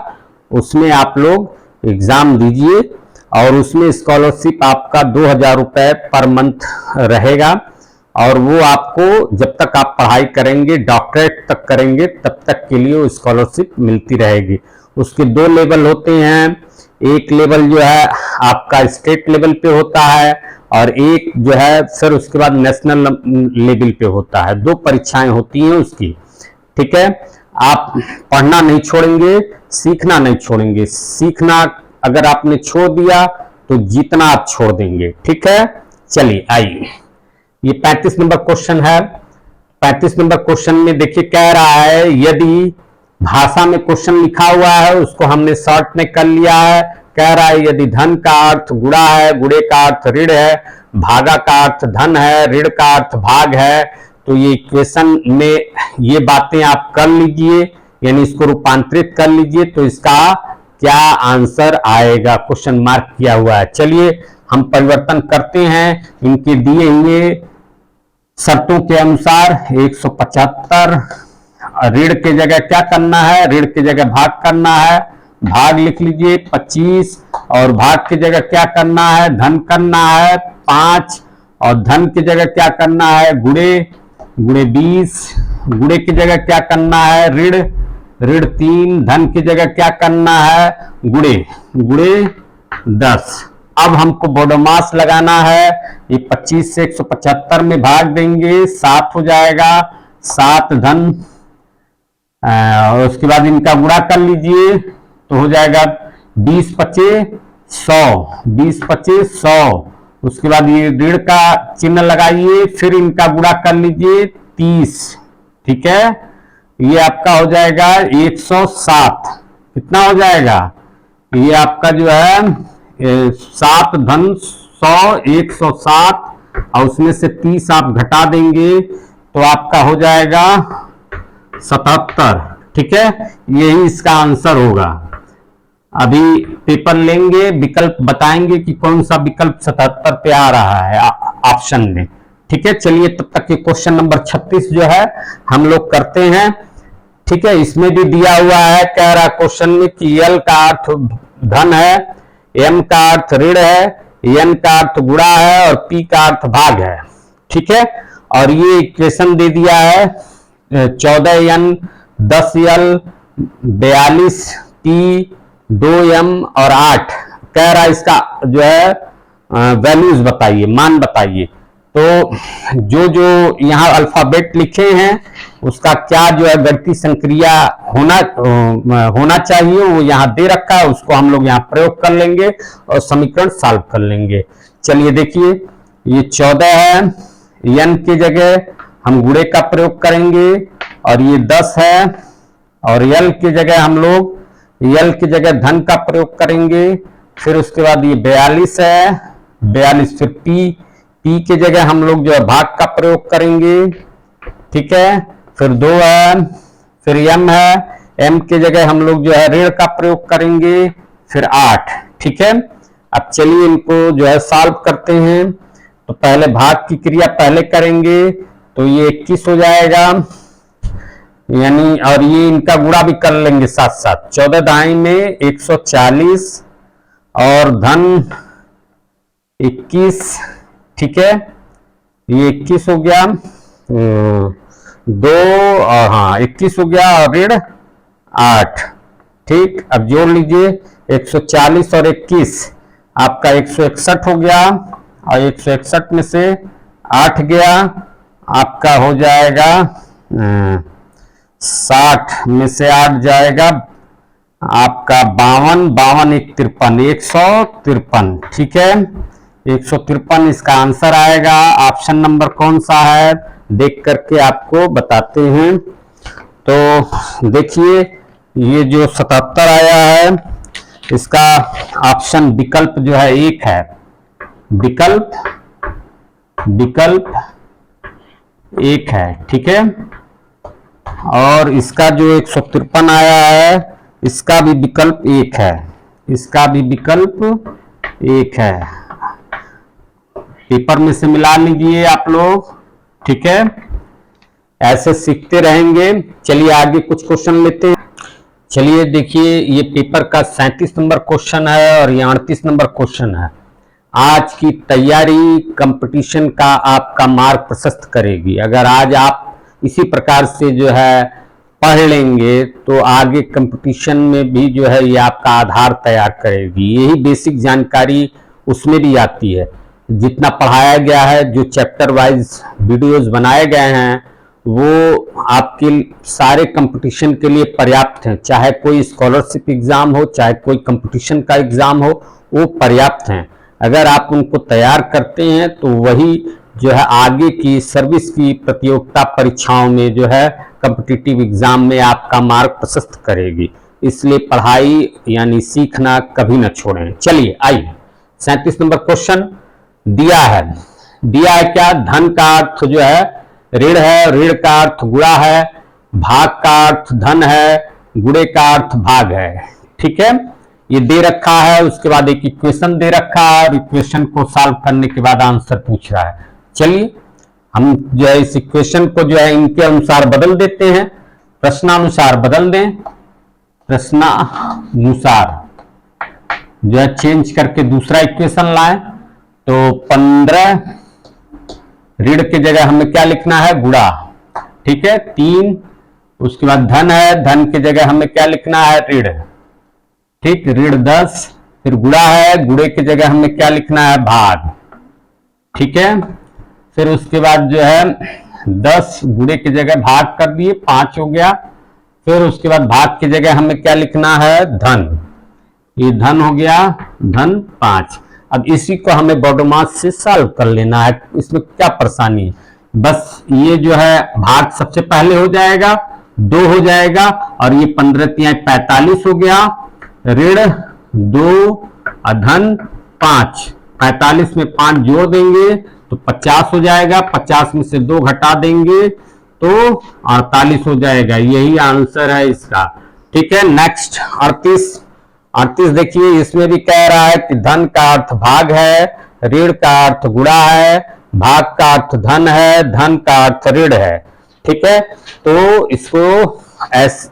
उसमें आप लोग एग्जाम दीजिए और उसमें स्कॉलरशिप आपका 2000 रुपये पर मंथ रहेगा, और वो आपको जब तक आप पढ़ाई करेंगे, डॉक्टरेट तक करेंगे, तब तक के लिए वो स्कॉलरशिप मिलती रहेगी। उसके 2 लेवल होते हैं। एक लेवल जो है आपका स्टेट लेवल पे होता है, और एक जो है फिर उसके बाद नेशनल लेवल पे होता है। 2 परीक्षाएं होती हैं उसकी। ठीक है, आप पढ़ना नहीं छोड़ेंगे, सीखना नहीं छोड़ेंगे। सीखना अगर आपने छोड़ दिया तो जीतना आप छोड़ देंगे। ठीक है, चलिए आइए, ये 35 नंबर क्वेश्चन है। 35 नंबर क्वेश्चन में देखिए कह रहा है, यदि भाषा में क्वेश्चन लिखा हुआ है उसको हमने शॉर्ट में कर लिया है। कह रहा है यदि धन का अर्थ गुणा है, गुणे का अर्थ ऋण है, भागा का अर्थ धन है, ऋण का अर्थ भाग है, तो ये इक्वेशन में ये बातें आप कर लीजिए, यानी इसको रूपांतरित कर लीजिए, तो इसका क्या आंसर आएगा, क्वेश्चन मार्क किया हुआ है। चलिए हम परिवर्तन करते हैं इनके दिए हुए शर्तों के अनुसार। 175 ऋण के जगह क्या करना है, ऋण की जगह भाग करना है, भाग लिख लीजिए 25, और भाग की जगह क्या करना है, धन करना है 5, और धन की जगह क्या करना है, गुणे 20, गुणे की जगह क्या करना है, ऋण 3, धन की जगह क्या करना है, गुणे 10। अब हमको बोडोमास लगाना है। ये 25 से 175 में भाग देंगे, 7 हो जाएगा, 7 धन, और उसके बाद इनका गुणा कर लीजिए तो हो जाएगा 20 पचे 100, 20 पचे 100। उसके बाद ये ऋण का चिन्ह लगाइए, फिर इनका गुणा कर लीजिए 30। ठीक है, ये आपका हो जाएगा 107। कितना हो जाएगा, ये आपका जो है 7 धन 100, 107, और उसमें से 30 आप घटा देंगे तो आपका हो जाएगा 77। ठीक है, यही इसका आंसर होगा। अभी पेपर लेंगे, विकल्प बताएंगे कि कौन सा विकल्प 77 पे आ रहा है ऑप्शन में। ठीक है, चलिए तब तक के क्वेश्चन नंबर 36 जो है हम लोग करते हैं। ठीक है, इसमें भी दिया हुआ है, कह रहा क्वेश्चन में कि L का अर्थ धन है, M का अर्थ ऋण है, N का अर्थ गुणा है, और P का अर्थ भाग है। ठीक है, और ये इक्वेशन दे दिया है 14N 10L 42P 2M और 8। कह रहा है इसका जो है वैल्यूज बताइए, मान बताइए। तो जो यहाँ अल्फाबेट लिखे हैं उसका क्या जो है गणितीय संक्रिया होना चाहिए वो यहाँ दे रखा है, उसको हम लोग यहाँ प्रयोग कर लेंगे और समीकरण सॉल्व कर लेंगे। चलिए देखिए, ये 14 है, n की जगह हम गुणे का प्रयोग करेंगे, और ये 10 है, और l की जगह हम लोग l की जगह धन का प्रयोग करेंगे। फिर उसके बाद ये 42 है, 42, फिर p की जगह हम लोग जो है भाग का प्रयोग करेंगे। ठीक है, फिर 2 है, फिर m है, m की जगह हम लोग जो है ऋण का प्रयोग करेंगे, फिर 8। ठीक है, अब चलिए इनको जो है सॉल्व करते हैं। तो पहले भाग की क्रिया पहले करेंगे, तो ये 21 हो जाएगा, यानी, और ये इनका गुणा भी कर लेंगे साथ साथ। 14 दाई में 140, और धन 21, ठीक है, ये 21 हो गया, दो और हाँ 21 हो गया और ऋण 8। ठीक, अब जोड़ लीजिए 140 और 21 आपका 161 हो गया, और 161 में से 8 गया आपका हो जाएगा 60 में से 8 जाएगा आपका 52, 52 एक 53, 153। ठीक है, 153 इसका आंसर आएगा। ऑप्शन नंबर कौन सा है देख करके आपको बताते हैं। तो देखिए ये जो 77 आया है इसका ऑप्शन विकल्प जो है एक है, विकल्प एक है। ठीक है, और इसका जो 153 आया है इसका भी विकल्प एक है, इसका भी विकल्प एक है। पेपर में से मिला लीजिए आप लोग। ठीक है, ऐसे सीखते रहेंगे। चलिए आगे कुछ क्वेश्चन लेते हैं। चलिए देखिए ये पेपर का 37 नंबर क्वेश्चन है और ये 38 नंबर क्वेश्चन है। आज की तैयारी कंपटीशन का आपका मार्ग प्रशस्त करेगी। अगर आज आप इसी प्रकार से जो है पढ़ लेंगे तो आगे कंपटीशन में भी जो है ये आपका आधार तैयार करेगी। यही बेसिक जानकारी उसमें भी आती है। जितना पढ़ाया गया है, जो चैप्टर वाइज वीडियोस बनाए गए हैं वो आपके सारे कंपटीशन के लिए पर्याप्त हैं। चाहे कोई स्कॉलरशिप एग्जाम हो, चाहे कोई कंपटीशन का एग्जाम हो, वो पर्याप्त हैं। अगर आप उनको तैयार करते हैं तो वही जो है आगे की सर्विस की प्रतियोगिता परीक्षाओं में जो है कॉम्पिटिटिव एग्जाम में आपका मार्ग प्रशस्त करेगी। इसलिए पढ़ाई यानी सीखना कभी न छोड़ें। चलिए आइए 37 नंबर क्वेश्चन दिया है क्या, धन का अर्थ जो है ऋण है, ऋण का अर्थ गुणा है, भाग का अर्थ धन है, गुणे का अर्थ भाग है। ठीक है, ये दे रखा है। उसके बाद एक इक्वेशन दे रखा है और इक्वेशन को सॉल्व करने के बाद आंसर पूछ रहा है। चलिए हम जो है इस इक्वेशन को जो है इनके अनुसार बदल देते हैं, प्रश्नानुसार बदल दें, प्रश्नानुसार जो है चेंज करके दूसरा इक्वेशन लाएं। तो 15 ऋण की जगह हमें क्या लिखना है, गुणा। ठीक है, 3 उसके बाद धन है, धन की जगह हमें क्या लिखना है, ऋण। ठीक, ऋण 10 फिर गुणा है, गुणे की जगह हमें क्या लिखना है, भाग। ठीक है, फिर उसके बाद जो है 10 गुणे की जगह भाग कर दिए, 5 हो गया। फिर उसके बाद भाग की जगह हमें क्या लिखना है, धन। ये धन हो गया, धन 5। अब इसी को हमें बॉडोमास से सॉल्व कर लेना है। इसमें क्या परेशानी है, बस ये जो है भाग सबसे पहले हो जाएगा, 2 हो जाएगा और ये 15 तिहाई 45 हो गया। ऋण 2 धन 5, 45 में 5 जोड़ देंगे तो 50 हो जाएगा। 50 में से 2 घटा देंगे तो 48 हो जाएगा। यही आंसर है इसका। ठीक है, नेक्स्ट 38 देखिए इसमें भी कह रहा है कि धन का अर्थ भाग है, ऋण का अर्थ गुणा है, भाग का अर्थ धन है, धन का अर्थ ऋण है। ठीक है, तो इसको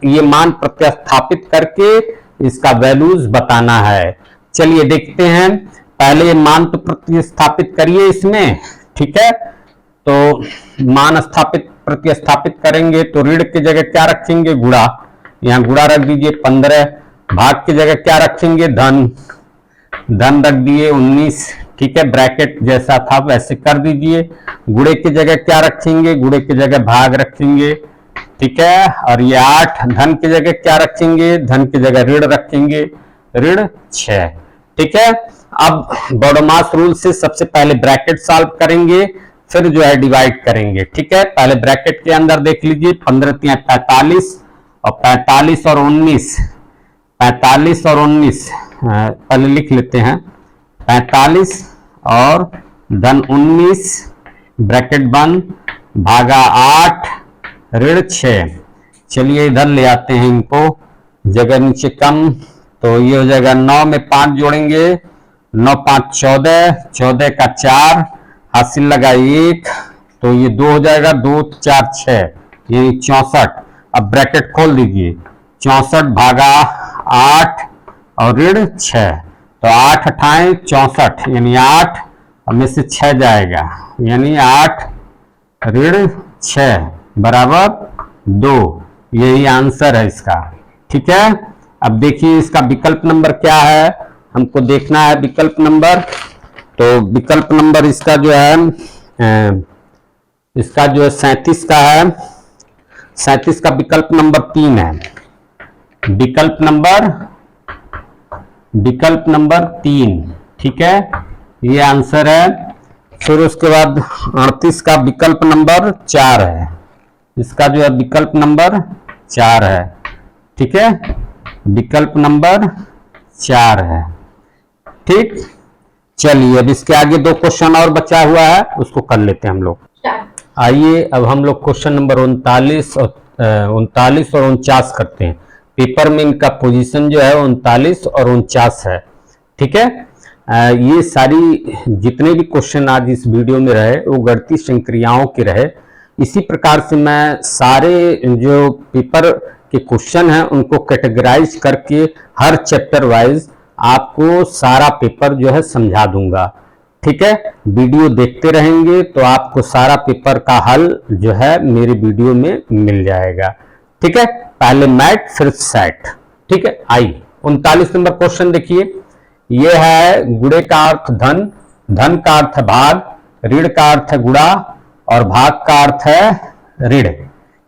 ये मान प्रतिस्थापित करके इसका वैल्यूज बताना है। चलिए देखते हैं, पहले मान तो प्रतिस्थापित करिए इसमें। ठीक है, तो मान प्रतिस्थापित करेंगे तो ऋण की जगह क्या रखेंगे, गुणा। यहाँ गुणा रख दीजिए 15, भाग की जगह क्या रखेंगे, धन रख दिए 19। ठीक है, ब्रैकेट जैसा था वैसे कर दीजिए। गुणे की जगह क्या रखेंगे, गुणे की जगह भाग रखेंगे। ठीक है, और ये 8 धन की जगह क्या रखेंगे, धन की जगह ऋण रखेंगे, ऋण 6। ठीक है, अब बॉडोमास रूल से सबसे पहले ब्रैकेट सॉल्व करेंगे, फिर जो है डिवाइड करेंगे। ठीक है, पहले ब्रैकेट के अंदर देख लीजिए 15 तिहाई 45 और 45 और 19, 45 और 19 पहले लिख लेते हैं, 45 और धन 19 ब्रैकेट बंद, भागा 8 ऋण 6। चलिए इधर ले आते हैं इनको, जगह नीचे कम, तो ये हो जाएगा 9 में 5 जोड़ेंगे, 9 5 14, 14 का 4 हासिल लगा 1, तो ये 2 हो जाएगा, 2 4 6 ये 64। अब ब्रैकेट खोल दीजिए, 64 भागा 8 और ऋण 6, तो 8 अठाएं 64 यानी 8 अब में से 6 जाएगा, यानी 8 ऋण 6 बराबर 2। यही आंसर है इसका। ठीक है, अब देखिए इसका विकल्प नंबर क्या है, हमको देखना है विकल्प नंबर। तो विकल्प नंबर इसका जो है 37 का है। 37 का विकल्प नंबर 3 है। विकल्प नंबर 3, ठीक है, ये आंसर है। फिर उसके बाद 38 का विकल्प नंबर 4 है। इसका जो है विकल्प नंबर 4 है। ठीक है, विकल्प नंबर 4 है। ठीक, चलिए अब इसके आगे 2 क्वेश्चन और बचा हुआ है, उसको कर लेते हैं हम लोग। आइए अब हम लोग क्वेश्चन नंबर 39 और 49 करते हैं। पेपर में इनका पोजीशन जो है 39 और 49 है। ठीक है, ये सारी जितने भी क्वेश्चन आज इस वीडियो में रहे वो गणितीय संक्रियाओं के रहे। इसी प्रकार से मैं सारे जो पेपर के क्वेश्चन हैं उनको कैटेगराइज करके हर चैप्टर वाइज आपको सारा पेपर जो है समझा दूंगा। ठीक है, वीडियो देखते रहेंगे तो आपको सारा पेपर का हल जो है मेरे वीडियो में मिल जाएगा। ठीक है, पहले मैट फिर सेट। ठीक है, आइए 39 नंबर क्वेश्चन देखिए। ये है गुणे का अर्थ धन, धन का अर्थ है भाग, ऋण का अर्थ है गुणा और भाग का अर्थ है ऋण।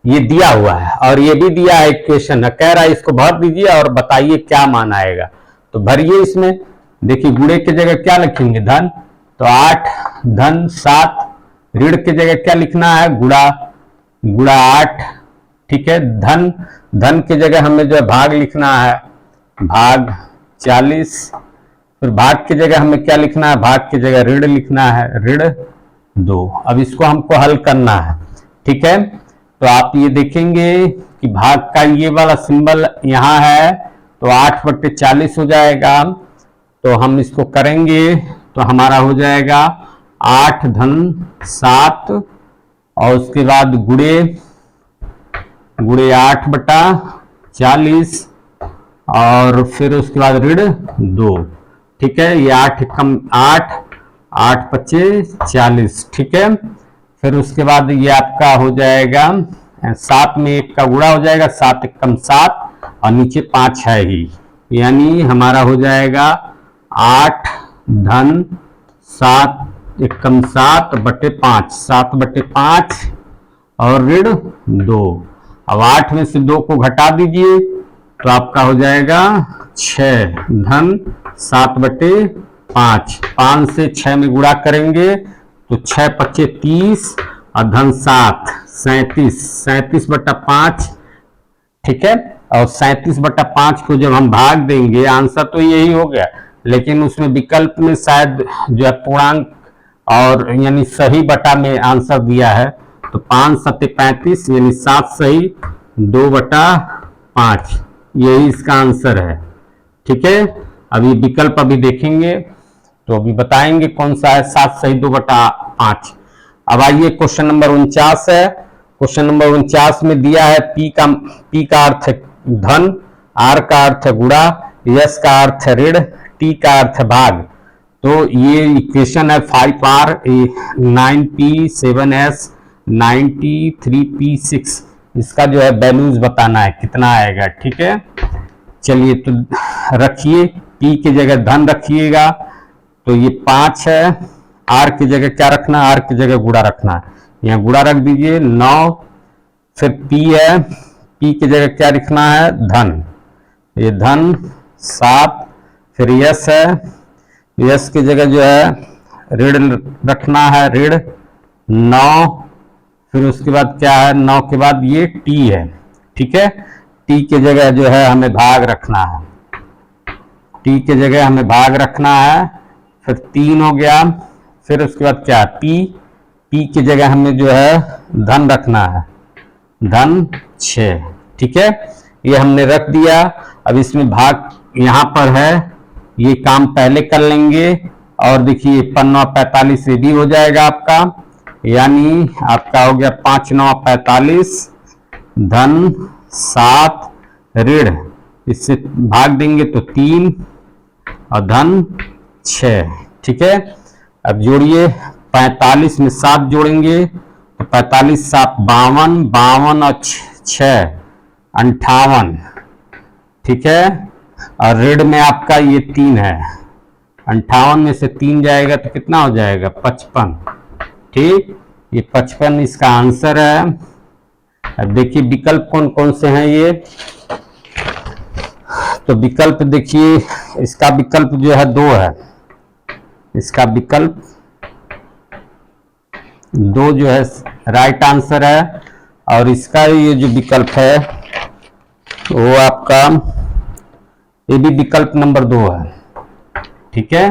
ये दिया हुआ है और ये भी दिया है इक्वेशन है, कह रहा है इसको भर दीजिए और बताइए क्या मान आएगा। तो भरिए इसमें। देखिए गुणे की जगह क्या लिखेंगे धन, तो 8 धन 7। ऋण की जगह क्या लिखना है गुणा, गुणा 8। ठीक है, धन की जगह हमें जो है भाग लिखना है, भाग 40। फिर भाग की जगह हमें क्या लिखना है, भाग की जगह ऋण लिखना है, ऋण 2। अब इसको हमको हल करना है। ठीक है, तो आप ये देखेंगे कि भाग का ये वाला सिंबल यहाँ है तो 8/40 हो जाएगा। तो हम इसको करेंगे तो हमारा हो जाएगा 8 धन 7 और उसके बाद गुणे 8/40 और फिर उसके बाद ऋण 2। ठीक है, ये 8 एकम 8, 8 पच्चीस 40। ठीक है, फिर उसके बाद ये आपका हो जाएगा 7 में 1 का गुणा हो जाएगा, 7 एकम 7 और नीचे 5 है ही, यानी हमारा हो जाएगा 8 धन 7 एकम 7/5, 7/5 और ऋण 2। अब 8 में से 2 को घटा दीजिए तो आपका हो जाएगा 6 धन 7/5। 5 से 6 में गुणा करेंगे तो 6 पच्चे 30 और धन 7 37, 37/5। ठीक है, और 37/5 को जब हम भाग देंगे आंसर तो यही हो गया, लेकिन उसमें विकल्प में शायद जो है पूर्णांक और यानी सही बटा में आंसर दिया है। तो 5 सत्ते 35 यानी 7 सही 2/5, यही इसका आंसर है। ठीक है, अभी विकल्प अभी देखेंगे तो अभी बताएंगे कौन सा है, 7 सही 2/5। अब आइए क्वेश्चन नंबर 49 है। क्वेश्चन नंबर 49 में दिया है P का अर्थ है धन, R का अर्थ है गुणा, S का अर्थ है ऋण, T का अर्थ है भाग। तो ये इक्वेशन है 5R 9P 7S 93P6। इसका जो है वैल्यूज बताना है कितना आएगा। ठीक है, चलिए तो रखिए, P की जगह धन रखिएगा तो ये 5 है। R की जगह क्या रखना है, R की जगह गुणा रखना है, यहाँ गुणा रख दीजिए 9। फिर P है, P की जगह क्या लिखना है धन, ये धन 7। फिर S है, S की जगह जो है ऋण रखना है, ऋण 9। फिर उसके बाद क्या है, 9 के बाद ये T है। ठीक है, T की जगह जो है हमें भाग रखना है, T की जगह हमें भाग रखना है। फिर 3 हो गया। फिर उसके बाद क्या है P की जगह हमें जो है धन रखना है, धन 6। ठीक है, ये हमने रख दिया। अब इसमें भाग यहाँ पर है, ये काम पहले कर लेंगे। और देखिए 5 45 ये भी हो जाएगा आपका, यानी आपका हो गया 5 9 45 धन 7 ऋण, इससे भाग देंगे तो 3 और धन 6। ठीक है, अब जोड़िए, 45 में 7 जोड़ेंगे तो 45 7 52, 52 और 6 58, ठीक है। और रेड में आपका ये 3 है, 58 में से 3 जाएगा तो कितना हो जाएगा 55, ठीक। ये 55 इसका आंसर है। अब देखिए विकल्प कौन कौन से हैं ये, तो विकल्प देखिए, इसका विकल्प जो है 2 है, इसका विकल्प 2 जो है राइट आंसर है। और इसका ये जो विकल्प है वो आपका ये भी विकल्प नंबर 2 है, ठीक है,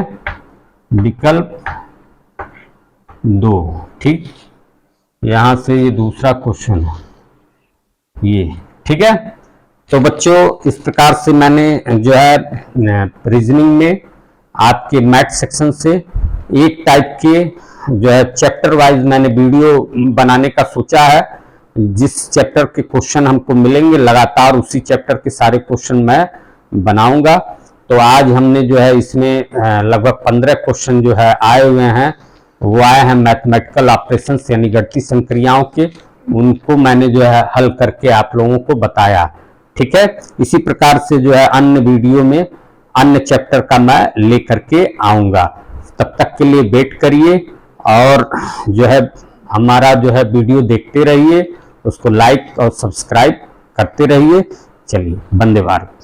विकल्प 2, ठीक। यहां से ये दूसरा क्वेश्चन है ये, ठीक है। तो बच्चों इस प्रकार से मैंने जो है रीजनिंग में आपके मैथ सेक्शन से एक टाइप के जो है चैप्टर वाइज मैंने वीडियो बनाने का सोचा है। जिस चैप्टर के क्वेश्चन हमको मिलेंगे लगातार उसी चैप्टर के सारे क्वेश्चन मैं बनाऊंगा। तो आज हमने जो है इसमें लगभग 15 क्वेश्चन जो है आए हुए हैं, वो आए हैं मैथमेटिकल ऑपरेशंस यानी गणितीय संक्रियाओं के, उनको मैंने जो है हल करके आप लोगों को बताया, ठीक है। इसी प्रकार से जो है अन्य वीडियो में अन्य चैप्टर का मैं लेकर के आऊंगा। तब तक के लिए वेट करिए और जो है हमारा जो है वीडियो देखते रहिए, उसको लाइक और सब्सक्राइब करते रहिए। चलिए, वंदे भारत।